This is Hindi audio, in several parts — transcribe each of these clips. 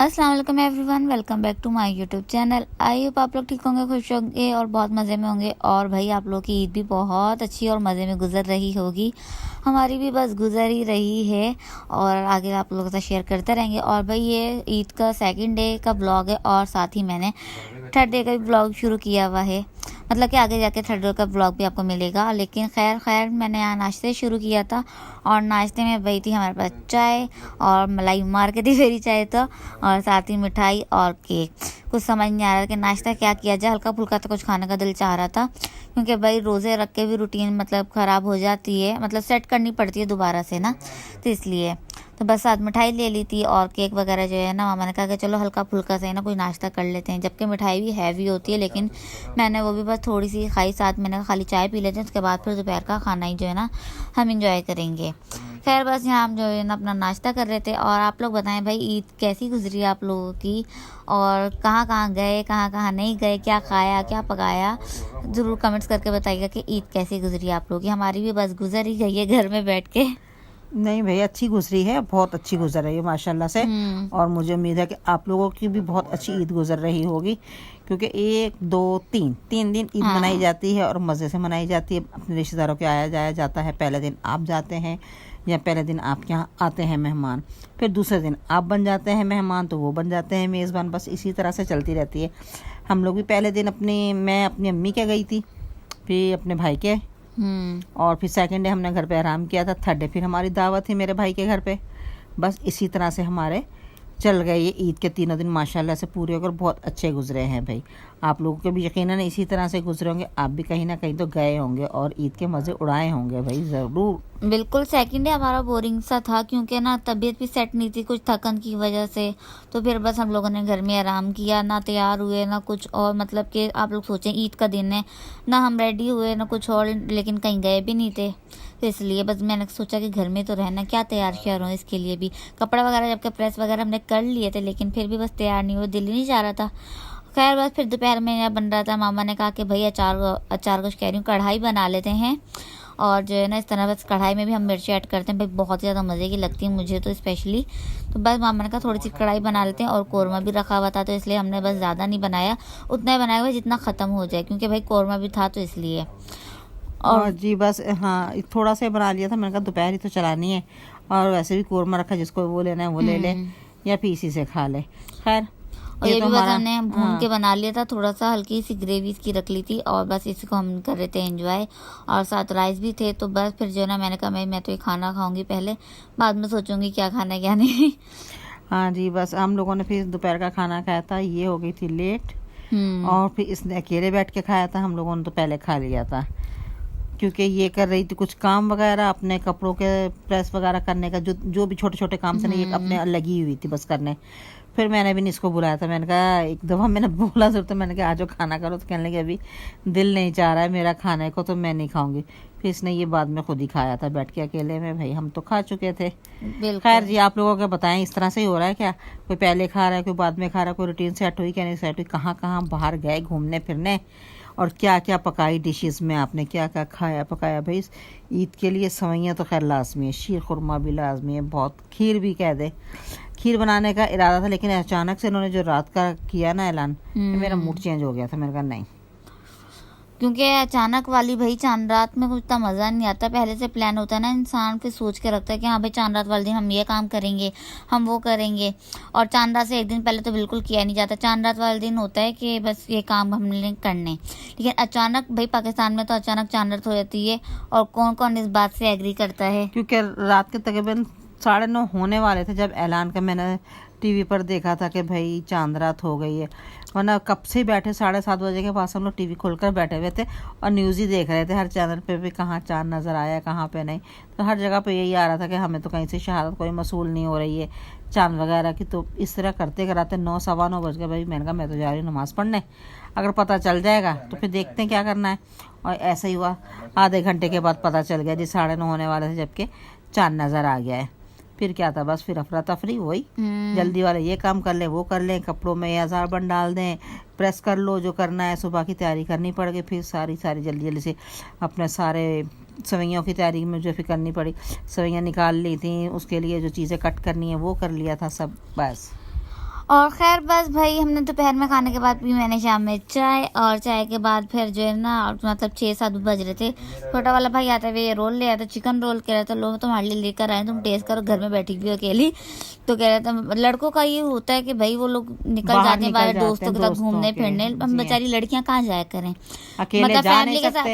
अस्सलाम वालेकुम everyone, welcome back to my YouTube channel. I hope आप लोग ठीक होंगे, खुश होंगे और बहुत मज़े में होंगे। और भाई आप लोग की ईद भी बहुत अच्छी और मज़े में गुजर रही होगी। हमारी भी बस गुजर ही रही है और आगे आप लोगों से शेयर करते रहेंगे। और भाई ये ईद का सेकंड डे का ब्लॉग है और साथ ही मैंने थर्ड डे का भी ब्लॉग शुरू किया हुआ है। मतलब कि आगे जाके थर्ड डे का ब्लॉग भी आपको मिलेगा। लेकिन खैर मैंने यहाँ नाश्ते शुरू किया था और नाश्ते में वही थी हमारे पास चाय और मलाई मार के दी मेरी चाय तो, और साथ ही मिठाई और केक। कुछ समझ नहीं आ रहा कि नाश्ता क्या किया जाए, हल्का फुल्का तो कुछ खाने का दिल चाह रहा था क्योंकि भाई रोज़े रख के भी रूटीन मतलब ख़राब हो जाती है, मतलब सेट करनी पड़ती है दोबारा से ना, तो इसलिए तो बस साथ मिठाई ले ली थी और केक वगैरह जो है ना मामा ने कहा कि चलो हल्का फुल्का से ना कोई नाश्ता कर लेते हैं, जबकि मिठाई भी हैवी होती है। लेकिन मैंने वो भी बस थोड़ी सी खाई, साथ मैंने खाली चाय पी लेते हैं, उसके बाद फिर दोपहर का खाना ही जो है ना हम इंजॉय करेंगे। खैर बस यहाँ हम जो है ना अपना नाश्ता कर रहे थे। और आप लोग बताएं भाई ईद कैसी गुजरी आप लोगों की, और कहाँ कहाँ गए, कहाँ कहाँ नहीं गए, क्या खाया क्या पकाया, ज़रूर कमेंट्स करके बताइएगा कि ईद कैसी गुजरी आप लोगों की। हमारी भी बस गुजर ही गई है घर में बैठ के। नहीं भाई अच्छी गुजरी है, बहुत अच्छी गुजर रही है माशाल्लाह से। और मुझे उम्मीद है कि आप लोगों की भी बहुत अच्छी ईद गुजर रही होगी, क्योंकि 1 2 3 दिन ईद मनाई जाती है और मज़े से मनाई जाती है। अपने रिश्तेदारों के आया जाया जाता है। पहले दिन आप जाते हैं या पहले दिन आपके यहाँ आते हैं मेहमान, फिर दूसरे दिन आप बन जाते हैं मेहमान, तो वो बन जाते हैं मेज़बान। बस इसी तरह से चलती रहती है। हम लोग भी पहले दिन मैं अपनी अम्मी के गई थी, फिर अपने भाई के, और फिर सेकंड डे हमने घर पे आराम किया था। थर्ड डे फिर हमारी दावत थी मेरे भाई के घर पे। बस इसी तरह से हमारे चल गए ये ईद के 3 दिन माशाल्लाह से पूरे होकर बहुत अच्छे गुजरे हैं। भाई आप लोगों के भी यकीनन इसी तरह से गुजरे होंगे, आप भी कहीं ना कहीं तो गए होंगे और ईद के मज़े उड़ाए होंगे भाई ज़रूर। बिल्कुल सेकंड डे हमारा बोरिंग सा था क्योंकि ना तबीयत भी सेट नहीं थी कुछ थकन की वजह से। तो फिर बस हम लोगों ने घर में आराम किया, ना तैयार हुए ना कुछ और। मतलब कि आप लोग सोचें ईद का दिन है ना, हम रेडी हुए ना कुछ और, लेकिन कहीं गए भी नहीं थे। तो इसलिए बस मैंने सोचा कि घर में तो रहना, क्या तैयार श्यार हो। इसके लिए भी कपड़ा वगैरह जबकि प्रेस वगैरह हमने कर लिए थे, लेकिन फिर भी बस तैयार नहीं हुए, दिल ही नहीं जा रहा था। खैर बस फिर दोपहर में यहाँ बन रहा था, मामा ने कहा कि भाई अचार कुछ कह रही हूँ कढ़ाई बना लेते हैं। और जो है ना इस तरह बस कढ़ाई में भी हम मिर्ची ऐड करते हैं भाई, बहुत ज़्यादा मज़े की लगती है मुझे तो स्पेशली। तो बस मामा ने कहा थोड़ी सी कढ़ाई बना लेते हैं, और कौरमा भी रखा हुआ था तो इसलिए हमने बस ज़्यादा नहीं बनाया, उतना ही बनाया हुआ जितना ख़त्म हो जाए, क्योंकि भाई कौरमा भी था तो इसलिए। और जी बस हाँ थोड़ा सा बना लिया था, मैंने कहा दोपहर ही तो चलानी है, और वैसे भी कौरमा रखा, जिसको वो लेना है वो ले ले या फिर इसी से खा ले। खैर ये भी बस हमने भून के बना लिया था, थोड़ा सा हल्की सी ग्रेवी इसकी रख ली थी, और बस इसको हम कर रहे थे एंजॉय। और साथ राइस भी थे। तो बस फिर जो है ना मैंने कहा मैं तो ये खाना खाऊंगी पहले, बाद में सोचूंगी क्या खाना है क्या नहीं। हाँ जी बस हम लोगों ने फिर दोपहर का खाना खाया था, ये हो गई थी लेट। और फिर इसने अकेले बैठ के खाया था, हम लोगों ने तो पहले खा लिया था, क्योंकि ये कर रही थी कुछ काम वगैरह अपने कपड़ों के प्रेस वगैरह करने का, जो भी छोटे छोटे काम थे ना ये अपने लगी हुई थी बस करने। फिर मैंने भी नहीं इसको बुलाया था। मैंने कहा एक दफ़ा मैंने बोला जब, तो मैंने कहा आज खाना करो, तो कहने लगे अभी दिल नहीं चाह रहा है मेरा खाने को, तो मैं नहीं खाऊंगी। फिर इसने ये बाद में खुद ही खाया था बैठ के अकेले में। भाई हम तो खा चुके थे। खैर जी, आप लोगों को बताएं इस तरह से ही हो रहा है क्या? कोई पहले खा रहा है, कोई बाद में खा रहा है, कोई रूटीन सेट हुई क्या नहीं सेट हुई, कहाँ कहाँ बाहर गए घूमने फिरने, और क्या क्या पकाई डिशेस में आपने क्या क्या खाया पकाया। भाई ईद के लिए सवैयाँ तो खैर लाजमी है, शीर खुरमा भी लाजमी है, बहुत खीर भी कह दे। खीर बनाने का इरादा था, लेकिन अचानक से इन्होंने जो रात का किया ना ऐलान, मेरा मूड चेंज हो गया था। मैंने कहा नहीं, क्योंकि अचानक वाली भाई चांद रात में कुछ इतना मज़ा नहीं आता। पहले से प्लान होता है ना, इंसान फिर सोच के रखता है कि हाँ भाई चांद रात वाले दिन हम ये काम करेंगे, हम वो करेंगे, और चांद रात से एक दिन पहले तो बिल्कुल किया नहीं जाता। चांद रात वाले दिन होता है कि बस ये काम हमने करने, लेकिन अचानक भाई पाकिस्तान में तो अचानक चांद रात हो जाती है, और कौन कौन इस बात से एग्री करता है। क्योंकि रात के तकरीबन 9:30 होने वाले थे जब ऐलान का मैंने टीवी पर देखा था कि भाई चांद रात हो गई है। वरना कब से बैठे 7:30 बजे के पास हम लोग टीवी खोलकर बैठे हुए थे और न्यूज़ ही देख रहे थे, हर चैनल पे भी कहाँ चांद नज़र आया कहाँ पे नहीं। तो हर जगह पे यही आ रहा था कि हमें तो कहीं से शहादत कोई मसूल नहीं हो रही है चांद वगैरह की। तो इस तरह करते कराते 9 सवा 9 बज गए। भाई मैंने कहा मैं तो जा रही हूँ नमाज़ पढ़ने, अगर पता चल जाएगा तो फिर देखते हैं क्या करना है। और ऐसा ही हुआ, आधे घंटे के बाद पता चल गया जी 9:30 होने वाले थे जबकि चांद नज़र आ गया है। फिर क्या था, बस फिर अफरा तफरी वही, जल्दी वाले ये काम कर ले वो कर ले, कपड़ों में अज़ार बन डाल दें, प्रेस कर लो जो करना है, सुबह की तैयारी करनी पड़ गई। फिर सारी जल्दी जल्दी से अपने सारे सवैयों की तैयारी में जो फिर करनी पड़ी, सवैयाँ निकाल ली थी, उसके लिए जो चीज़ें कट करनी है वो कर लिया था सब बस। और खैर बस भाई हमने दोपहर में खाने के बाद भी मैंने शाम में चाय, और चाय के बाद फिर जो है ना मतलब 6-7 बज रहे थे। छोटा वाला भाई आता है, ये रोल ले आया था, चिकन रोल कह रहा था लो तुम्हारे लिए लेकर आए, तुम टेस्ट करो, घर में बैठी हुई अकेली। तो कह रहा था लड़कों का ये होता है कि भाई वो लोग निकल जाते हैं बाहर दोस्तों के साथ घूमने फिरने, हम बेचारी लड़कियां कहाँ जाया करें। मतलब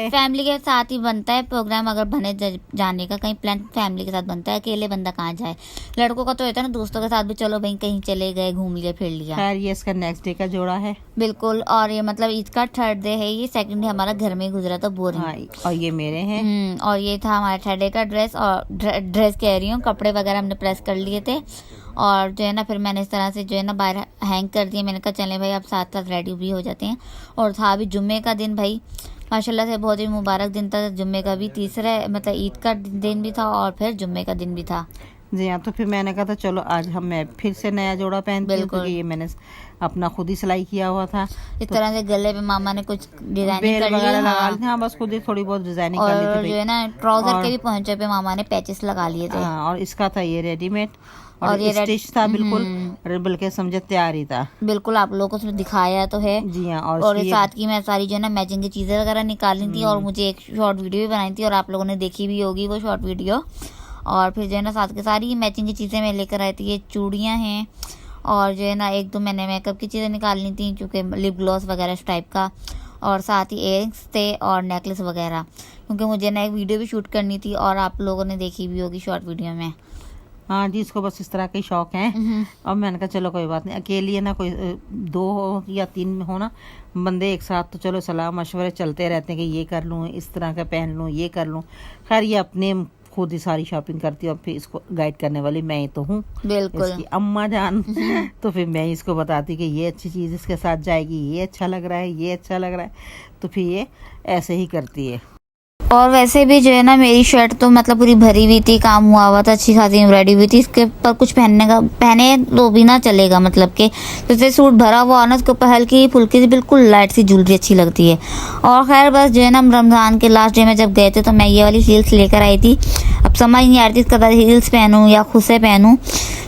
फैमिली के साथ ही बनता है प्रोग्राम, अगर बने जाने का कहीं प्लान फैमिली के साथ बनता है, अकेले बंदा कहाँ जाए। लड़कों का तो होता है ना दोस्तों के साथ भी चलो भाई कहीं चले गए घूम लिया फिर लिया। खैर ये इसका नेक्स्ट डे का जोड़ा है बिल्कुल, और ये मतलब ईद का 3rd डे है, ये 2nd डे हमारा घर में ही गुजरा था बोरिंग। हाँ, और ये मेरे हैं और ये था हमारा 3rd डे का ड्रेस, और ड्रेस कह रही हूँ कपड़े वगैरह हमने प्रेस कर लिए थे, और जो है ना फिर मैंने इस तरह से जो है ना बाहर हैंग कर दिए। मैंने कहा चले भाई अब साथ साथ रेडी भी हो जाते हैं। और था अभी जुम्मे का दिन, भाई माशाल्लाह से बहुत ही मुबारक दिन था जुम्मे का भी, तीसरा मतलब ईद का दिन भी था और फिर जुम्मे का दिन भी था। जी हाँ, तो फिर मैंने कहा था चलो आज मैं फिर से नया जोड़ा पहनती हूँ, क्योंकि ये मैंने अपना खुद ही सिलाई किया हुआ था। इस तरह से गले पे मामा ने कुछ डिजाइनिंग कर वगैरह लगा ली थी। हाँ बस खुद ही थोड़ी बहुत डिजाइनिंग कर ली थी। और जो है ना ट्राउजर के भी पहुंचे पे मामा ने पैचेस लगा लिए थे। हाँ, और इसका था ये रेडीमेड, और ये स्टिच था बिल्कुल, बल्कि समझे तैयार ही था बिल्कुल। आप लोगों को उसमें दिखाया तो है। जी हाँ, और साथ की मैं सारी जो है ना मैचिंग की चीजें वगैरह निकाली थी, और मुझे एक शॉर्ट वीडियो भी बनाई थी, और आप लोगों ने देखी भी होगी वो शॉर्ट वीडियो। और फिर जो है ना साथ के सारी मैचिंग की चीज़ें मैं लेकर आई थी। ये चूड़ियाँ हैं, और जो है ना 1-2 मैंने मेकअप की चीज़ें निकालनी थी, क्योंकि लिप ग्लॉस वगैरह इस टाइप का, और साथ ही इयरिंग्स थे और नेकलेस वगैरह, क्योंकि मुझे ना एक वीडियो भी शूट करनी थी, और आप लोगों ने देखी भी होगी शॉर्ट वीडियो में। हाँ जी, इसको बस इस तरह के शौक हैं। और मैंने कहा चलो कोई बात नहीं, अकेली है ना, कोई 2 हो या 3 हो ना बंदे एक साथ, तो चलो सलाह मशवरे चलते रहते हैं कि ये कर लूँ, इस तरह का पहन लूँ, ये कर लूँ। खैर ये अपने खुद ही सारी शॉपिंग करती हूँ, और फिर इसको गाइड करने वाली मैं ही तो हूँ, बिल्कुल इसकी अम्मा जान। तो फिर मैं इसको बताती कि ये अच्छी चीज़ इसके साथ जाएगी, ये अच्छा लग रहा है, ये अच्छा लग रहा है, तो फिर ये ऐसे ही करती है। और वैसे भी जो है ना मेरी शर्ट तो मतलब पूरी भरी हुई थी, काम हुआ था, अच्छी खासी रेडी हुई थी, इसके ऊपर कुछ पहने तो भी ना चलेगा, मतलब कि जैसे सूट भरा हुआ ना उसके ऊपर हल्की फुल्की सी बिल्कुल लाइट सी ज्वेलरी अच्छी लगती है। और खैर बस जो है ना रमज़ान के लास्ट डे में जब गए थे तो मैं ये वाली हील्स लेकर आई थी। अब समझ नहीं आ रही थी इसका हील्स पहनूँ या खुद से पहनूँ,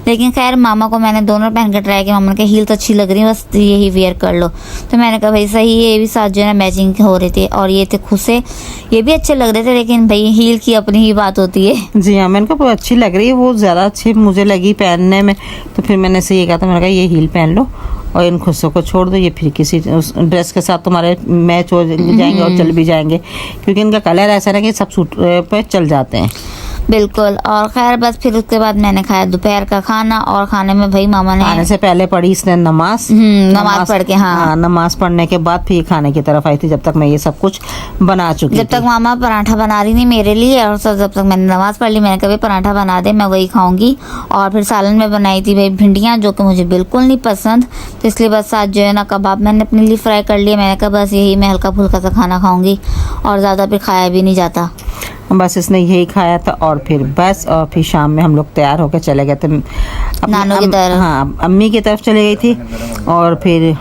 लेकिन खैर मामा को मैंने दोनों पहन कर ट्राई किया। मामा ने कहा हील्स अच्छी लग रही है, बस यही वेयर कर लो। तो मैंने कहा भाई सही है, ये भी साथ जो है ना मैचिंग हो रहे थे, और ये थे खुद से, ये भी अच्छे लग रहे थे, लेकिन भाई हील की अपनी ही बात होती है। जी हाँ, मैंने कहा बहुत अच्छी लग रही है, वो ज़्यादा अच्छी मुझे लगी पहनने में, तो फिर मैंने से ये कहा था, मैंने कहा ये हील पहन लो और इन खुस्सों को छोड़ दो, ये फिर किसी ड्रेस के साथ तुम्हारे मैच हो जाएंगे और चल भी जाएंगे, क्योंकि इनका कलर ऐसा है कि सब सूट पे चल जाते हैं। बिल्कुल। और खैर बस फिर उसके बाद मैंने खाया दोपहर का खाना, और खाने में भाई मामा ने आने से पहले पढ़ी इसने नमाज। नमाज पढ़ के, हाँ नमाज पढ़ने के बाद फिर खाने की तरफ आई थी, जब तक मैं ये सब कुछ बना चुकी जब तक मामा पराठा बना रही थी मेरे लिए, और सब जब तक मैंने नमाज पढ़ ली, मैंने कभी पराठा बना दे मैं वही खाऊंगी। और फिर सालन में बनाई थी भाई भिंडियाँ, जो कि मुझे बिल्कुल नहीं पसंद, तो इसलिए बस साथ जो है ना कबाब मैंने अपने लिए फ्राई कर लिया। मैंने कहा बस यही मैं हल्का फुल्का सा खाना खाऊंगी, और ज़्यादा फिर खाया भी नहीं जाता। बस इसने यही खाया था। और फिर बस, और फिर शाम में हम लोग तैयार होकर चले गए थे नानू की तरफ। हाँ, अम्मी की तरफ चले गई थी। और फिर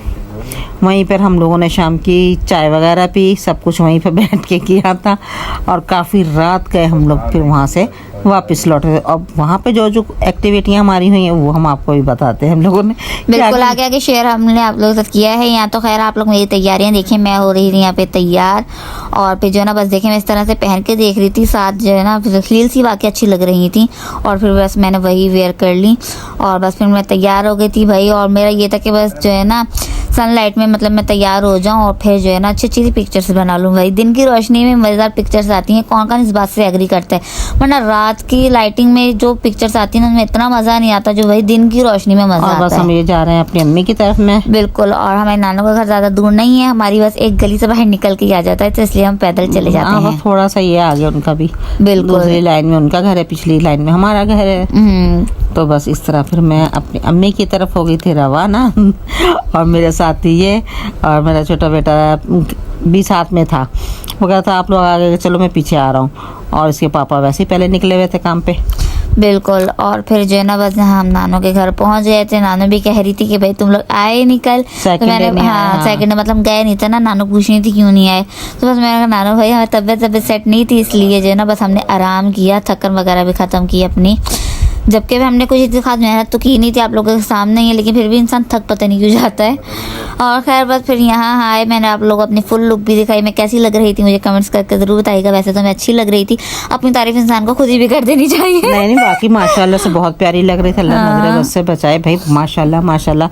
वहीं पर हम लोगों ने शाम की चाय वगैरह पी, सब कुछ वहीं पर बैठ के किया था। और काफ़ी रात गए हम लोग, फिर वहाँ से वापस लौटे। अब वहाँ पे जो जो एक्टिविटियाँ हमारी हुई हैं वो हम आपको भी बताते हैं हम लोगों ने। बिल्कुल आगे आगे शेयर हमने आप लोगों के साथ किया है। यहाँ तो खैर आप लोग मेरी तैयारियाँ देखिए, मैं हो रही थी यहाँ पे तैयार, और फिर जो है ना बस देखिए मैं इस तरह से पहन के देख रही थी, साथ जो है ना हील्स ही बाकी अच्छी लग रही थी, और फिर बस मैंने वही वेयर कर ली, और बस फिर मैं तैयार हो गई थी भाई। और मेरा ये था कि बस जो है ना सनलाइट में मतलब मैं तैयार हो जाऊं, और फिर जो है ना अच्छी अच्छी पिक्चर्स बना लूँ भाई। दिन की रोशनी में मज़ेदार पिक्चर्स आती हैं, कौन कौन इस बात से एग्री करता है, वरना रात की लाइटिंग में जो पिक्चर्स आती हैं उनमें इतना मज़ा नहीं आता जो भाई दिन की रोशनी में मज़ा आता है। बस हम ये जा रहे हैं अपनी अम्मी की तरफ में। बिल्कुल। और हमारे नानू का घर ज़्यादा दूर नहीं है, हमारी बस एक गली से बाहर निकल के आ जाता है, तो इसलिए हम पैदल चले जाते हैं। थोड़ा सा ये आगे उनका भी, बिल्कुल दूसरी लाइन में उनका घर है, पिछली लाइन में हमारा घर है। तो बस इस तरह फिर मैं अपनी अम्मी की तरफ हो गई थी रवाना। और मेरे साथ ही ये, और मेरा छोटा बेटा भी साथ में था। वो कहता था आप लोग आगे चलो, मैं पीछे आ रहा हूँ। और इसके पापा वैसे ही पहले निकले हुए थे काम पे। बिल्कुल। और फिर जो है ना बस हम नानू के घर पहुंच गए थे। नानू भी कह रही थी कि भाई तुम लोग आए नहीं कल, तो मैंने सेकंड मतलब गए नहीं थे ना, नानू पूछ रही थी क्यों नहीं आए, तो बस मैंने कहा नानू भाई हमारी तबीयत सेट नहीं थी, इसलिए जो है ना बस हमने आराम किया, थकन वगैरह भी ख़त्म की अपनी। जबकि हमने कुछ इतनी खास मेहनत तो की नहीं थी, आप लोगों के सामने ही है, लेकिन फिर भी इंसान थक पता नहीं क्यों जाता है। और खैर बस फिर यहाँ आए, मैंने आप लोगों को अपनी फुल लुक भी दिखाई। मैं कैसी लग रही थी मुझे कमेंट्स करके ज़रूर बताइएगा। वैसे तो मैं अच्छी लग रही थी, अपनी तारीफ इंसान को खुद ही भी कर देनी चाहिए। नहीं बाकी माशाल्लाह से बहुत प्यारी लग रही थी, अल्लाह नजर बस से बचाए भाई। माशाल्लाह माशाल्लाह,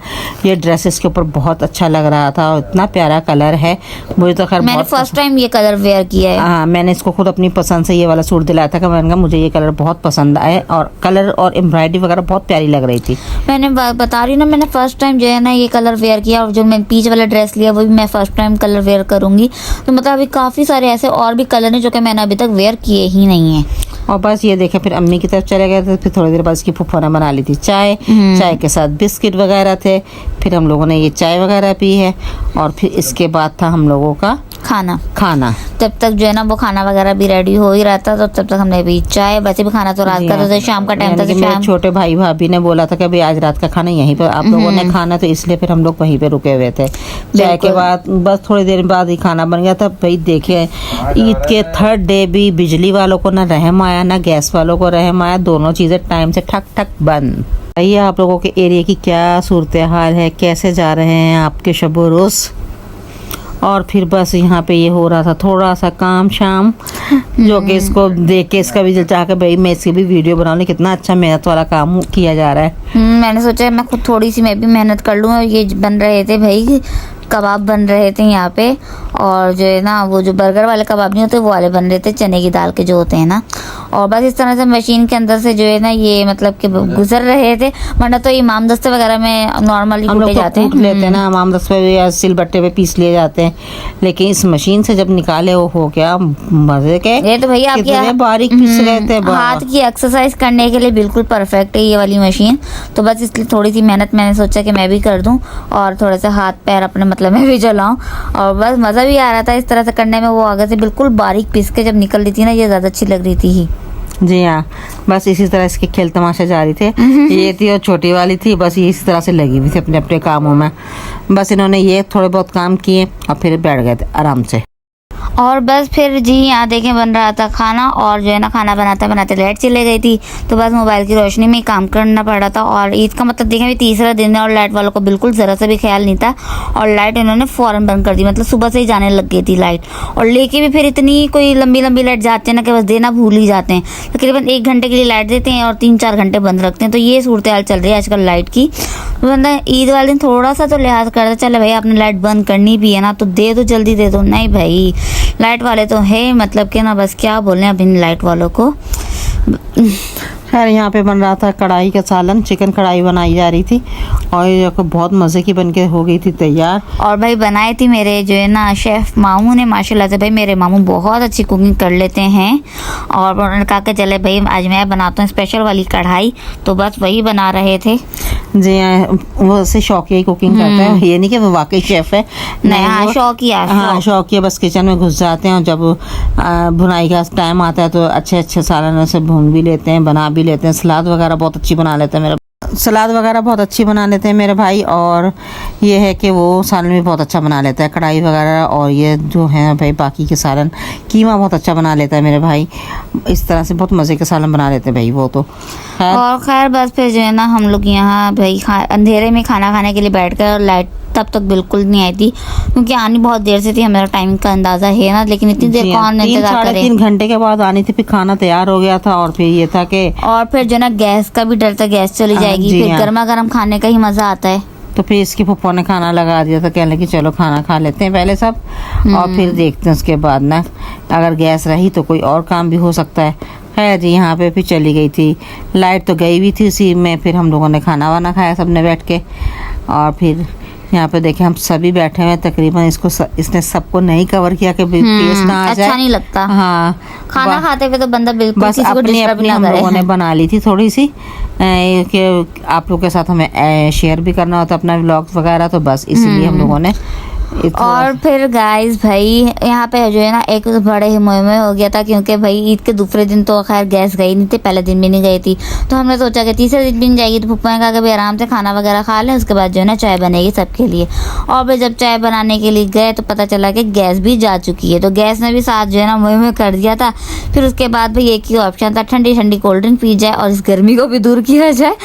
ये ड्रेसेस के ऊपर बहुत अच्छा लग रहा था, और इतना प्यारा कलर है। मुझे तो खैर मैंने फर्स्ट टाइम ये कलर वेयर किया है। हाँ, मैंने इसको खुद अपनी पसंद से ये वाला सूट दिलाया था कि मैंने कहा मुझे ये कलर बहुत पसंद आए, और कलर और एम्ब्रॉयडरी वगैरह बहुत प्यारी लग रही थी। मैंने बता रही ना, मैंने फर्स्ट टाइम जो है ना ये कलर वेयर किया, और जो मैंने पीच वाला ड्रेस लिया वो भी मैं फर्स्ट टाइम कलर वेयर करूंगी। तो मतलब अभी काफ़ी सारे ऐसे और भी कलर हैं जो कि मैंने अभी तक वेयर किए ही नहीं हैं। और बस ये देखे फिर अम्मी की तरफ चले गए थे। फिर थोड़ी देर बाद इसकी फुफ्फा ने बना ली थी चाय, चाय के साथ बिस्किट वगैरह थे। फिर हम लोगों ने ये चाय वगैरह पी है, और फिर इसके बाद था हम लोगों का खाना। तब तक जो है ना वो खाना वगैरह भी रेडी हो ही रहा था, तो तब तक हमने भी चाय, वैसे भी खाना तो रात का तो शाम का टाइम था, तो मेरे छोटे भाई भाभी ने बोला था कि भाई आज रात का खाना यहीं पर आप लोगों ने खाना, तो इसलिए फिर हम लोग वहीं पे रुके हुए थे। चाय के बाद बस थोड़ी देर बाद ही खाना बन गया था भाई। देखिए ईद के थर्ड डे भी बिजली वालों को ना रहम आया, ना गैस वालों को रहम आया, दोनों चीज़ें टाइम से ठक ठक बंद। भैया आप लोगों के एरिया की क्या सूरत हाल है, कैसे जा रहे हैं आपके शब रोज़? और फिर बस यहाँ पे ये हो रहा था थोड़ा सा काम शाम, जो कि इसको देख के इसका भी चाह के भाई मैं इसकी भी वीडियो बना लूँ। कितना अच्छा मेहनत वाला काम किया जा रहा है। मैंने सोचा मैं खुद थोड़ी सी मैं भी मेहनत कर लूँ। ये बन रहे थे भाई कबाब बन रहे थे यहाँ पे, और जो है ना वो जो बर्गर वाले कबाब नहीं होते वो वाले बन रहे थे, चने की दाल के जो होते हैं ना। और बस इस तरह से मशीन के अंदर से जो है ना ये मतलब कि गुजर रहे थे, वरना तो इमाम दस्ते वगैरह में नॉर्मली कूटे जाते हैं, लेते हैं ना इमाम दस्ते पे या सिलबट्टे पे पीस लिए जाते हैं, लेकिन इस मशीन से जब निकाले वो हो गया मजे के। ये तो भैया आपकी बारीक पीस रहे थे, हाथ की एक्सरसाइज करने के लिए बिल्कुल परफेक्ट है ये वाली मशीन। तो बस इसलिए थोड़ी सी मेहनत मैंने सोचा कि मैं भी कर दूं, और थोड़े से हाथ पैर अपने मतलब मैं भी चलाऊं, और बस मज़ा भी आ रहा था इस तरह से करने में। वो आगे से बिल्कुल बारीक पीस के जब निकल रही थी ना, ये ज़्यादा अच्छी लग रही थी। जी हाँ, बस इसी तरह इसके खेल तमाशे जारी थे। ये थी और छोटी वाली थी, बस ये इसी तरह से लगी हुई थी अपने अपने कामों में। बस इन्होंने ये थोड़े बहुत काम किए और फिर बैठ गए थे आराम से। और बस फिर जी यहाँ देखें बन रहा था खाना, और जो है ना खाना बनाते बनाते लाइट चले गई थी, तो बस मोबाइल की रोशनी में ही काम करना पड़ रहा था। और ईद का मतलब देखें भी तीसरा दिन है, और लाइट वालों को बिल्कुल ज़रा सा भी ख्याल नहीं था, और लाइट इन्होंने फ़ौरन बंद कर दी, मतलब सुबह से ही जाने लग गई थी लाइट। और लेके भी फिर इतनी कोई लंबी लंबी लाइट जाते हैं ना कि बस देना भूल ही जाते हैं। तकरीबन 1 घंटे के लिए लाइट देते हैं और 3-4 घंटे बंद रखते हैं। तो ये सूरत हाल चल रही है आजकल लाइट की। मतलब ईद वाले दिन थोड़ा सा तो लिहाज करता, चले भाई आपने लाइट बंद करनी भी है ना तो दे दो, जल्दी दे दो। नहीं भाई लाइट वाले तो है मतलब कि ना बस क्या बोलें अब इन लाइट वालों को। खैर यहाँ पे बन रहा था कढ़ाई का सालन, चिकन कढ़ाई बनाई जा रही थी और ये बहुत मज़े की बन के हो गई थी तैयार। और भाई बनाए थी मेरे जो है ना शेफ़ मामू ने, माशाल्लाह से। भाई मेरे मामू बहुत अच्छी कुकिंग कर लेते हैं और उन्होंने कहा कि चले भाई आज मैं बनाता हूँ स्पेशल वाली कढ़ाई, तो बस वही बना रहे थे। जी वो से शौकिया ही कुकिंग करते हैं, ये नहीं कि वो वाकई शेफ है। नहीं, हाँ शौकिया, हाँ शौकिया, बस किचन में घुस जाते हैं और जब भुनाई का टाइम आता है तो अच्छे अच्छे सालन से भून भी लेते हैं, बना भी लेते हैं। सलाद वगैरह बहुत अच्छी बना लेते हैं मेरे भाई, और ये है कि वो सालन भी बहुत अच्छा बना लेता है, कढ़ाई वगैरह। और ये जो है भाई बाकी के सालन, कीमा बहुत अच्छा बना लेता है मेरे भाई। इस तरह से बहुत मज़े के सालन बना लेते हैं भाई वो तो। और खैर बस फिर जो है ना हम लोग यहाँ भाई अंधेरे में खाना खाने के लिए बैठ कर, लाइट तब तक बिल्कुल नहीं आई थी क्योंकि आनी बहुत देर से थी, हमारा टाइम का अंदाजा है ना, लेकिन इतनी देर कौन इंतजार करे। 3 घंटे के बाद आनी थी, फिर खाना तैयार हो गया था और फिर ये था कि और फिर जो ना गैस का भी डर था, गैस चली जाएगी, फिर गर्मा गर्म खाने का ही मजा आता है। तो फिर इसकी पप्पा ने खाना लगा दिया था, कहने कि चलो खाना खा लेते हैं पहले सब और फिर देखते हैं उसके बाद ना, अगर गैस रही तो कोई और काम भी हो सकता है। खैर जी यहाँ पे फिर चली गई थी लाइट, तो गई भी थी उसी में। फिर हम लोगों ने खाना वाना खाया सबने बैठ के, और फिर यहाँ पे देखे हम सभी बैठे हुए तकरीबन। इसने सबको नहीं कवर किया कि फेस ना आ जाए, अच्छा नहीं लगता। हाँ खाना खाते हुए तो बंदा बिल्कुल बस अपनी हम लोगों ने बना ली थी थोड़ी सी कि आप लोग के साथ हमें शेयर भी करना होता अपना व्लॉग्स वगैरह, तो बस इसीलिए हम लोगों ने। और फिर गाइस भाई यहाँ पे जो है ना एक बड़े ही मुहिम हो गया था, क्योंकि भाई ईद के दूसरे दिन तो खैर गैस गई नहीं थी, पहले दिन भी नहीं गई थी, तो हमने सोचा कि तीसरे दिन भी नहीं जाएगी। तो पप्पा ने कहा कि भाई आराम से खाना वगैरह खा लें, उसके बाद जो है ना चाय बनेगी सबके लिए। और भाई जब चाय बनाने के लिए गए तो पता चला कि गैस भी जा चुकी है, तो गैस ने भी साथ जो है ना मुहिम कर दिया था। फिर उसके बाद भाई एक ही ऑप्शन था, ठंडी ठंडी कोल्ड ड्रिंक पी जाए और इस गर्मी को भी दूर किया जाए।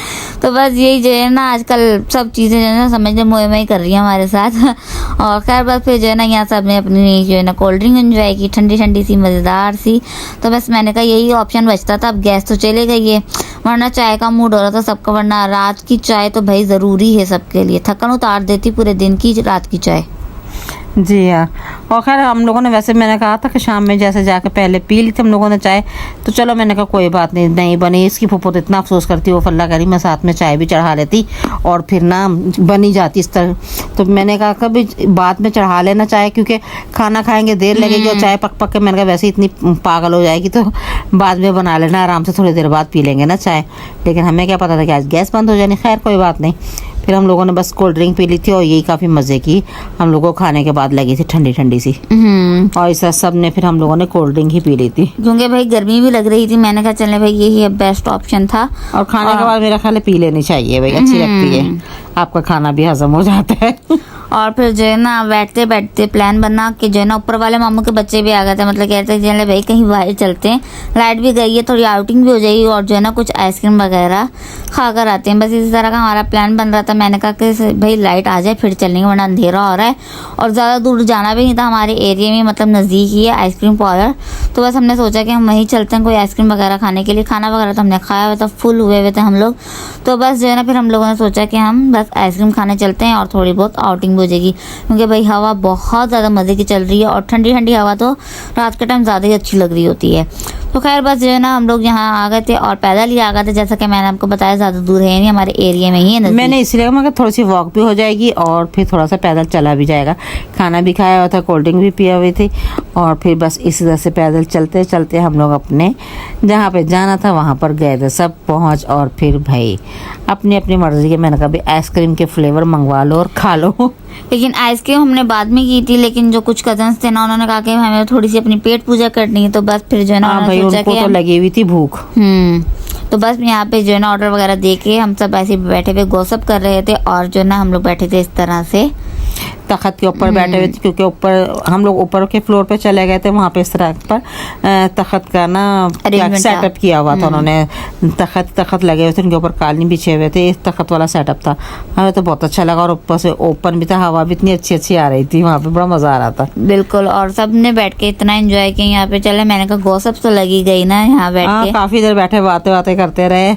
तो बस यही जो है ना आजकल सब चीज़ें जो है ना समझ लो मुहिम ही कर रही है हमारे साथ। और खैर बस फिर जो है ना यहाँ सब ने अपनी जो है ना कोल्ड ड्रिंक एंजॉय की, ठंडी ठंडी सी मज़ेदार सी। तो बस मैंने कहा यही ऑप्शन बचता था, अब गैस तो चले गई है, वरना चाय का मूड हो रहा था सबका, वरना रात की चाय तो भाई ज़रूरी है सबके लिए, थकन उतार देती पूरे दिन की रात की चाय। जी हाँ। और खैर हम लोगों ने, वैसे मैंने कहा था कि शाम में जैसे जाके पहले पी ली थी हम लोगों ने चाय, तो चलो मैंने कहा कोई बात नहीं, नहीं बनी। इसकी फुप्पो तो इतना अफसोस करती, वो फल्ला करी मैं साथ में चाय भी चढ़ा लेती और फिर ना बनी जाती इस तरह। तो मैंने कहा कभी बाद में चढ़ा लेना चाय, क्योंकि खाना खाएंगे देर लगेगी और चाय पक पक के मैंने कहा वैसे इतनी पागल हो जाएगी, तो बाद में बना लेना आराम से, थोड़ी देर बाद पी लेंगे ना चाय। लेकिन हमें क्या पता था कि आज गैस बंद हो जानी। खैर कोई बात नहीं, फिर हम लोगों ने बस कोल्ड ड्रिंक पी ली थी और यही काफ़ी मज़े की हम लोगों को खाने के बाद लगी थी, ठंडी ठंडी सी। और इस सब ने फिर हम लोगों ने कोल्ड ड्रिंक ही पी ली थी, क्योंकि भाई गर्मी भी लग रही थी। मैंने कहा चलने भाई यही बेस्ट ऑप्शन था। और खाने के बाद मेरा ख्याल है पी लेनी चाहिए भाई, अच्छी लगती है, आपका खाना भी हजम हो जाता है। और फिर जो है ना बैठते बैठते प्लान बना कि जो है ना ऊपर वाले मामू के बच्चे भी आ गए थे, मतलब कहते हैं चले भाई कहीं बाहर चलते हैं, लाइट भी गई है, थोड़ी आउटिंग भी हो जाएगी और जो है ना कुछ आइसक्रीम वगैरह खा कर आते हैं। बस इसी तरह का हमारा प्लान बन रहा था। मैंने कहा कि भाई लाइट आ जाए फिर चलेंगे, वरना अंधेरा हो रहा है और ज़्यादा दूर जाना भी नहीं था, हमारे एरिया में मतलब नज़दीक ही है आइसक्रीम पार्लर। तो बस हमने सोचा कि हम वहीं चलते हैं कोई आइसक्रीम वगैरह खाने के लिए। खाना वगैरह तो हमने खाया हुआ था, फुल हुए हुए थे हम लोग। तो बस जो है ना फिर हम लोगों ने सोचा कि हम बस आइसक्रीम खाने चलते हैं और थोड़ी बहुत आउटिंग भी हो जाएगी, क्योंकि भाई हवा बहुत ज़्यादा मज़े की चल रही है और ठंडी ठंडी हवा तो रात के टाइम ज़्यादा ही अच्छी लग रही होती है। तो खैर बस जो है ना हम लोग यहाँ आ गए थे और पैदल ही आ गए थे, जैसा कि मैंने आपको बताया ज़्यादा दूर है नहीं, हमारे एरिया में ही है। मैंने इसलिए कहा थोड़ी सी वॉक भी हो जाएगी और फिर थोड़ा सा पैदल चला भी जाएगा। खाना भी खाया हुआ था, कोल्ड ड्रिंक भी पिया हुई थी और फिर बस इसी तरह से पैदल चलते चलते हम लोग अपने जहाँ पे जाना था वहाँ पर गए थे, सब पहुँच। और फिर भाई अपनी अपनी मर्जी के, मैंने कहा भाई आइसक्रीम के फ्लेवर मंगवा लो और खा लो। लेकिन आइसक्रीम हमने बाद में की थी, लेकिन जो कुछ कजन्स थे ना उन्होंने कहा कि हमें थोड़ी सी अपनी पेट पूजा करनी है, तो बस फिर जो है ना भाई उनको तो लगी हुई थी भूख। तो बस यहाँ पे जो है ना ऑर्डर वगैरह दे के हम सब ऐसे बैठे हुए गॉसिप कर रहे थे और जो है ना हम लोग बैठे थे इस तरह से तख्त के ऊपर बैठे हुए थे, क्योंकि ऊपर हम लोग ऊपर के फ्लोर पे चले गए थे, वहाँ पे इस तरह पर तख्त का ना सेटअप किया हुआ था उन्होंने। तख्त लगे हुए थे, उनके ऊपर कालीन बिछे हुए थे, इस तख्त वाला सेटअप था। हमें तो बहुत अच्छा लगा और ऊपर से ओपन भी था, हवा भी इतनी अच्छी अच्छी आ रही थी, वहाँ पे बड़ा मजा आ रहा था। बिल्कुल, और सब ने बैठ के इतना एंजॉय किया यहाँ पे। चले मैंने कहा गॉसिप तो लगी गई ना यहाँ बैठ के, काफी देर बैठे बातें बातें करते रहे।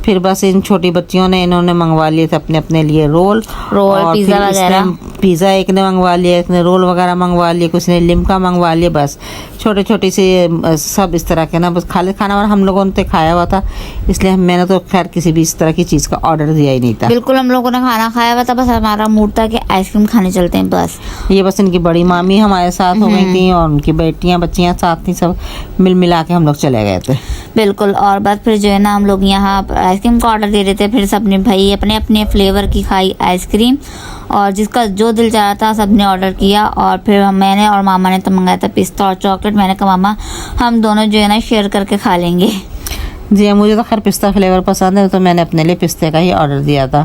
फिर बस इन छोटी बच्चियों ने इन्होंने मंगवा लिए थे अपने अपने लिए रोल और पिज़्ज़ा फिर इसने वगैरह। पिज़्ज़ा एक ने मंगवा लिया, एक ने रोल वगैरह मंगवा लिए, कुछ ने लिम्का मंगवा लिए। बस छोटे छोटे से सब इस तरह के ना, बस खाली खाना वाना हम लोगों ने खाया हुआ था, इसलिए मैंने तो खैर किसी भी इस तरह की चीज़ का ऑर्डर दिया ही नहीं था। बिल्कुल हम लोगों ने खाना खाया हुआ था, बस हमारा मूड था कि आइसक्रीम खाने चलते हैं बस। ये बस इनकी बड़ी मामी हमारे साथ हो गई थी और उनकी बेटियां बच्चियां साथ थी, सब मिल मिला के हम लोग चले गए थे। बिल्कुल। और बस फिर जो है ना हम लोग यहाँ आइसक्रीम का ऑर्डर दे रहे थे, फिर सबने भाई अपने अपने फ्लेवर की खाई आइसक्रीम, और जिसका जो दिल चाह रहा था सबने ऑर्डर किया। और फिर मैंने और मामा ने तो मंगाया था पिस्ता और चॉकलेट। मैंने कहा मामा हम दोनों जो है ना शेयर करके खा लेंगे। जी मुझे तो खैर पिस्ता फ्लेवर पसंद है, तो मैंने अपने लिए पिस्ते का ही ऑर्डर दिया था।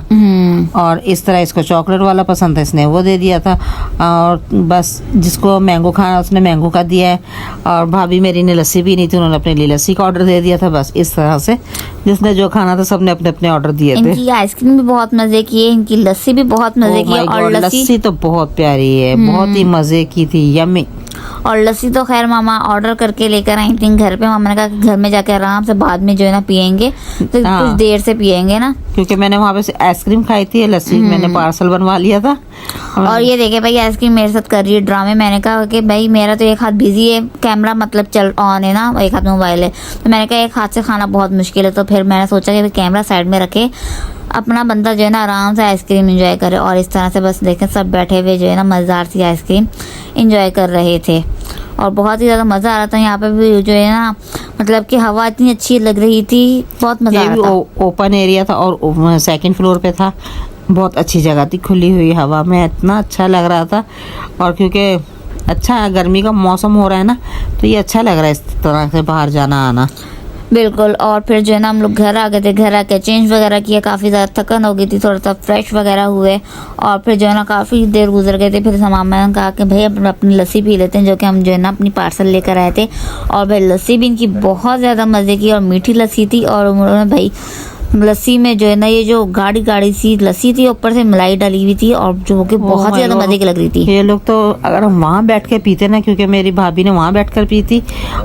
और इस तरह इसको चॉकलेट वाला पसंद था, इसने वो दे दिया था। और बस जिसको मैंगो खाना उसने मैंगो का दिया है। और भाभी मेरी ने लस्सी भी नहीं थी, उन्होंने अपने लिए लस्सी का ऑर्डर दे दिया था। बस इस तरह से जिसने जो खाना था सबने अपने अपने ऑर्डर दिए थे। इनकी आइसक्रीम भी बहुत मजे की है, इनकी लस्सी भी बहुत मजे की है। और लस्सी तो बहुत प्यारी है, बहुत ही मजे की थी, यम्मी। और लस्सी तो खैर मामा ऑर्डर करके लेकर आई थी घर पे। मामा ने कहा कि घर में जाके आराम से बाद में जो है ना पियेंगे, तो कुछ देर से पियेंगे ना, क्योंकि मैंने वहाँ पे से आइसक्रीम खाई थी, लस्सी मैंने पार्सल बनवा लिया था। और ये देखे भाई आइसक्रीम मेरे साथ कर रही है ड्रामे। मैंने कहा कि भाई मेरा तो एक हाथ बिजी है, कैमरा मतलब चल ऑन है ना, एक हाथ मोबाइल है, तो मैंने कहा एक हाथ से खाना बहुत मुश्किल है। तो फिर मैंने सोचा कि भाई कैमरा साइड में रखे, अपना बंदा जो है ना आराम से आइसक्रीम एंजॉय करे। और इस तरह से बस देखें सब बैठे हुए जो है ना मज़ेदार सी आइसक्रीम एंजॉय कर रहे थे। और बहुत ही ज़्यादा मज़ा आ रहा था। यहाँ पे भी जो है ना मतलब कि हवा इतनी अच्छी लग रही थी, बहुत मज़ा आ रहा था। ओपन एरिया था और सेकंड फ्लोर पे था, बहुत अच्छी जगह थी, खुली हुई हवा में इतना अच्छा लग रहा था। और क्योंकि अच्छा गर्मी का मौसम हो रहा है ना, तो ये अच्छा लग रहा है इस तरह से बाहर जाना आना। बिल्कुल। और फिर जो है ना हम लोग घर आ गए थे, घर आके चेंज वगैरह किया, काफ़ी ज़्यादा थकन हो गई थी, थोड़ा सा फ्रेश वगैरह हुए। और फिर जो है ना काफ़ी देर गुजर गए थे। फिर मामा ने कहा कि भाई अपनी लस्सी पी लेते हैं, जो कि हम जो है ना अपनी पार्सल लेकर आए थे। और भाई लस्सी भी इनकी बहुत ज़्यादा मज़े की और मीठी लस्सी थी। और उन्होंने भाई लस्सी में जो है ना ये जो गाढ़ी गाढ़ी सी लस्सी थी, ऊपर से मलाई डाली हुई थी, और जो कि बहुत ज़्यादा मज़े की लग रही थी। ये लोग तो अगर हम वहाँ बैठ के पीते ना, क्योंकि मेरी भाभी ने वहाँ बैठ कर पी थी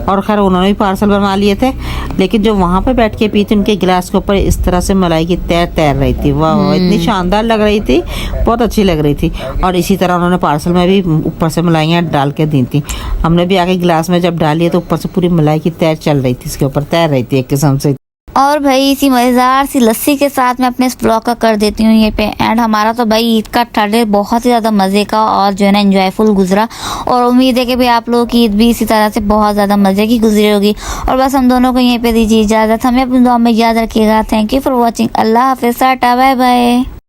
और खैर उन्होंने भी पार्सल बनवा लिए थे, लेकिन जो वहाँ पे बैठ के पी थी उनके गिलास के ऊपर इस तरह से मलाई की तैर तैर रही थी। वाह इतनी शानदार लग रही थी, बहुत अच्छी लग रही थी। और इसी तरह उन्होंने पार्सल में भी ऊपर से मलाइयाँ डाल के दी थी। हमने भी आके गिलास में जब डाली है तो ऊपर से पूरी मलाई की तैर चल रही थी, इसके ऊपर तैर रही थी एक किस्म से। और भाई इसी मज़ेदार सी लस्सी के साथ मैं अपने इस ब्लॉग का कर देती हूँ ये पे एंड। हमारा तो भाई ईद का थर्ड बहुत ही ज़्यादा मज़े का और जो है ना एंजॉयफुल गुजरा। और उम्मीद है कि भाई आप लोगों की ईद भी इसी तरह से बहुत ज़्यादा मज़े की गुजरी होगी। और बस हम दोनों को यहीं पे दीजिए इजाज़त, हमें अपनी दुआ में याद रखिएगा। Thank you for watching. Allah हाफिज़, टाटा बाय बाय।